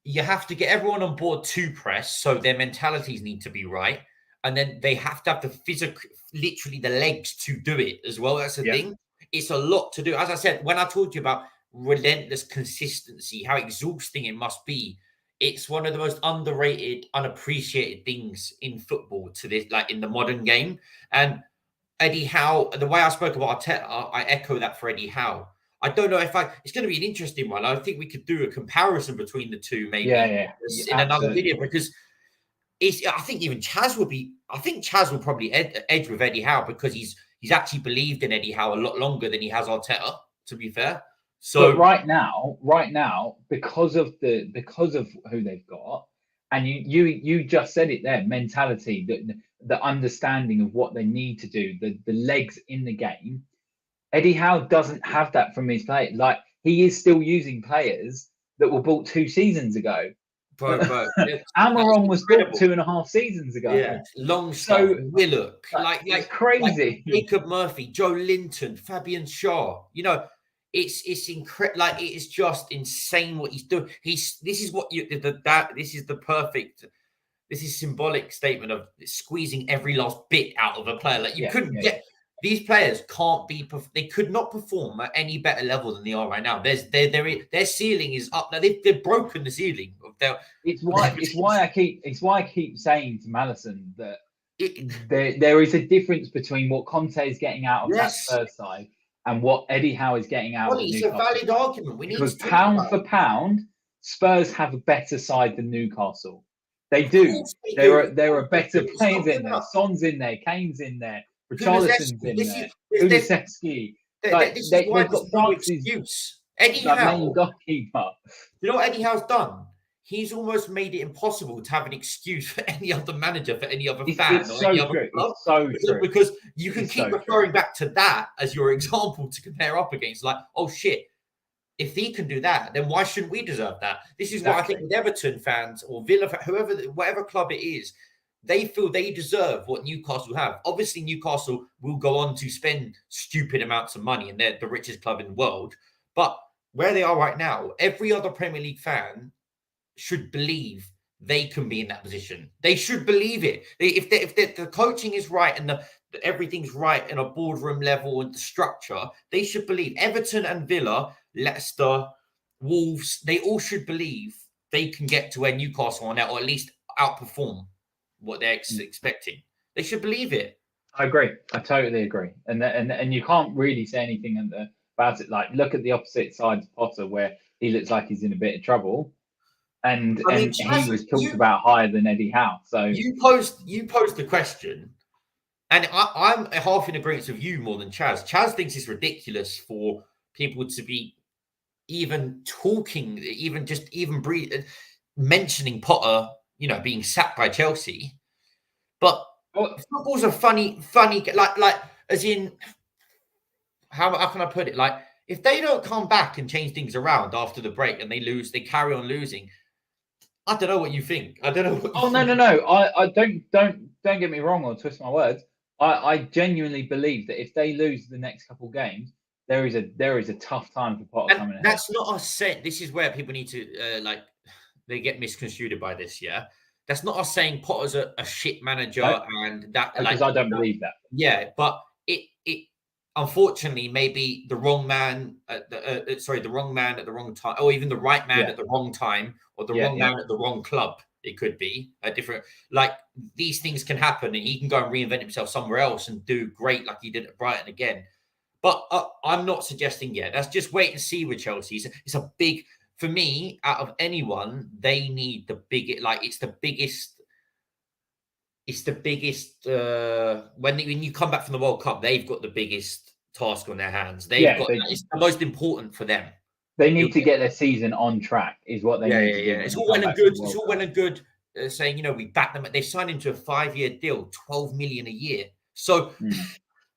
you have to get everyone on board to press, so their mentalities need to be right, and then they have to have the physical, literally the legs to do it as well. That's the thing. It's a lot to do. As I said, when I told you about relentless consistency, how exhausting it must be, it's one of the most underrated, unappreciated things in football to this, like in the modern game. And Eddie Howe, the way I spoke about Arteta, I echo that for Eddie Howe. I don't know if it's going to be an interesting one. I think we could do a comparison between the two, maybe in another video, because I think even Chaz will probably edge with Eddie Howe, because he's actually believed in Eddie Howe a lot longer than he has Arteta, to be fair. So but right now, because of who they've got, and you just said it there, mentality, the understanding of what they need to do, the legs in the game. Eddie Howe doesn't have that from his players. Like, he is still using players that were bought 2 seasons ago. Bro, Amaron was bought 2.5 seasons ago. Yeah, Longstaff, Willock, like crazy. Like Jacob Murphy, Joe Linton, Fabian Shaw. It's incredible. Like, it is just insane what he's doing. This is symbolic statement of squeezing every last bit out of a player. Like, you couldn't get. These players they could not perform at any better level than they are right now. Their ceiling is up. They've broken the ceiling of their. It's why I keep saying to Maddison that there is a difference between what Conte is getting out of that Yes, Spurs side and what Eddie Howe is getting out of the Ollie, it's a Newcastle valid side. argument. We need Because to talk pound about for pound, Spurs have a better side than Newcastle. They it. Of do. course they There do. are Of there are course they better do. It's players not in there. gonna Son's in there. Kane's in there. Richarlison's Kulusevski. in This there. is Kulusevski. Like this is why they've there's got no France's excuse. Eddie like main Howe, goalkeeper. you know what Eddie Howe's done? He's almost made it impossible to have an excuse for any other manager, for any other fan, It's or any so other true. club. It's so true. Because you can It's keep so referring back to that as your example to compare up against. Like, oh shit, if he can do that, then why shouldn't we deserve that? This is what I think with Everton fans or Villa, whoever, whatever club it is, they feel they deserve what Newcastle have. Obviously, Newcastle will go on to spend stupid amounts of money, and they're the richest club in the world. But where they are right now, every other Premier League fan should believe they can be in that position. They should believe it. If the coaching is right and everything's right in a boardroom level and the structure, they should believe. Everton and Villa, Leicester, Wolves, they all should believe they can get to where Newcastle are now, or at least outperform what they're expecting. They should believe it. I agree. I totally agree. And you can't really say anything about it. Like, look at the opposite side of Potter, where he looks like he's in a bit of trouble, and I mean, he was talked about higher than Eddie Howe. So you posed the question, and I'm half in agreement with you more than Chaz. Chaz thinks it's ridiculous for people to be even talking, even mentioning Potter, being sacked by Chelsea. But football's a funny, like as in how can I put it? Like, if they don't come back and change things around after the break and they lose, they carry on losing. I don't know what you think. I don't know. What no. I don't get me wrong or twist my words. I genuinely believe that if they lose the next couple of games, there is a tough time for Potter coming ahead. That's not us saying. This is where people need to they get misconstrued by this. Yeah, that's not us saying Potter's a shit manager and that. Because I don't believe that. Yeah, but it unfortunately maybe the wrong man at the wrong man at the wrong time, or even the right man at the wrong time, or the wrong man at the wrong club. It could be a different, like, these things can happen, and he can go and reinvent himself somewhere else and do great, like he did at Brighton again. But I'm not suggesting yet. That's just wait and see with Chelsea. It's a big, for me, out of anyone, they need the biggest. Like, it's the biggest. It's the biggest. When you come back from the World Cup, they've got the biggest task on their hands. It's the most important for them. They need to get their season on track, is what they need to do. It's all well and good. It's all well and good saying, we back them. They signed into a 5-year deal, 12 million a year. So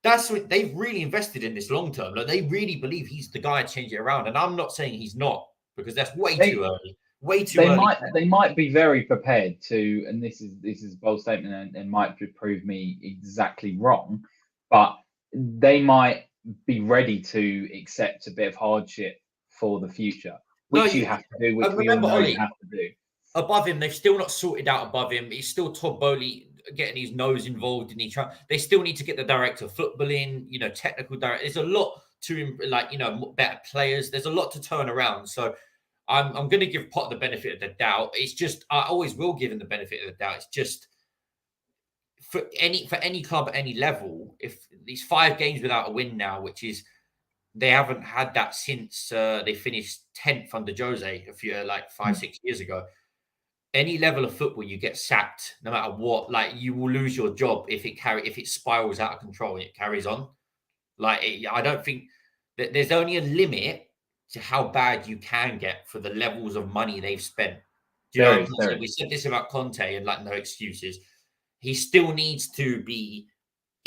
that's what they've really invested in this long term. Like, they really believe he's the guy to change it around. And I'm not saying he's not, because that's way too early. Way too early. They might be very prepared to, and this is a bold statement and might prove me exactly wrong, but they might be ready to accept a bit of hardship for the future, which you have to do, which we all know you have to do. Above him, they've still not sorted out above him. It's still Todd Bowley getting his nose involved in each other. They still need to get the director of football in, technical director. There's a lot to, better players. There's a lot to turn around. So I'm going to give Potter the benefit of the doubt. It's just, I always will give him the benefit of the doubt. It's just, for any club at any level, if these 5 games without a win now, which is, they haven't had that since they finished 10th under Jose a few 5-6 years ago. Any level of football, you get sacked no matter what. Like, you will lose your job if it spirals out of control and it carries on. I don't think that there's only a limit to how bad you can get for the levels of money they've spent. Do you know what I'm saying? We said this about Conte and no excuses. He still needs to be.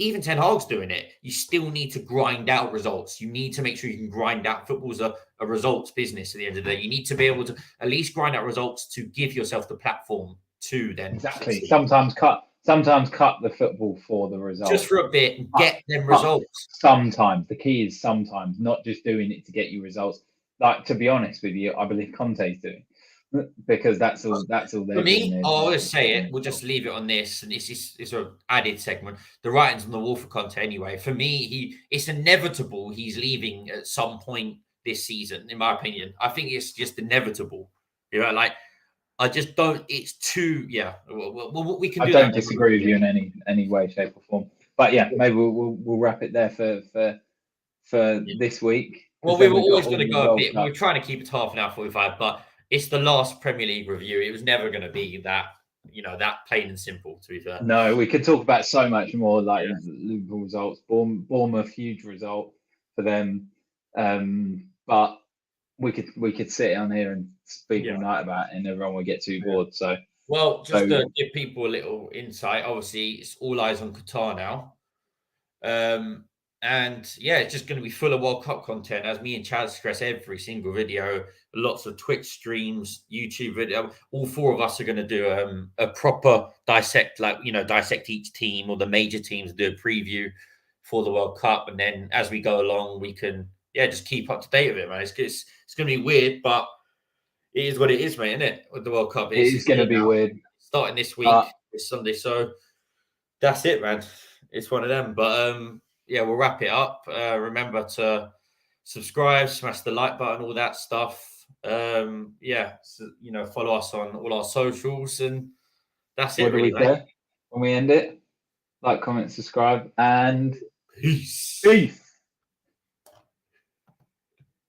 Even Ten Hag's doing it. You still need to grind out results. You need to make sure you can grind out. Football's a results business at the end of the day. You need to be able to at least grind out results to give yourself the platform to then. Exactly. Sometimes cut the football for the results. Just for a bit and get them results. Sometimes. The key is sometimes, not just doing it to get you results. Like, to be honest with you, I believe Conte's doing. Because that's all for me. I'll always say it. We'll just leave it on this, and it's an added segment. The writing's on the wall for Conte anyway. For me, it's inevitable he's leaving at some point this season. In my opinion, I think it's just inevitable. I just don't. It's too. Yeah. Well, we can I do don't that. disagree with you in any way, shape, or form. But yeah, maybe we'll wrap it there for this week. Well, Because we then were we've got always all going to the go a World bit. We Cup. were trying to keep it to half an hour, 45, but it's the last Premier League review. It was never going to be that, that plain and simple, to be fair. No, we could talk about so much more, like Liverpool results. Bournemouth, huge result for them. But we could sit on here and speak all night about it, and everyone would get too bored. So, well, just to give people a little insight, obviously it's all eyes on Qatar now. And yeah, it's just going to be full of World Cup content, as me and Chad stress every single video. Lots of Twitch streams, YouTube video. All four of us are going to do a proper dissect, dissect each team or the major teams, do a preview for the World Cup, and then as we go along, we can just keep up to date with it, man. It's going to be weird, but it is what it is, mate, isn't it? With the World Cup, it's going to be weird. Starting this week, this Sunday, so that's it, man. It's one of them. But yeah, we'll wrap it up. Remember to subscribe, smash the like button, all that stuff. Yeah, so, follow us on all our socials, and that's it. What do really, we say when we end it? Like, comment, subscribe, and peace. Peace.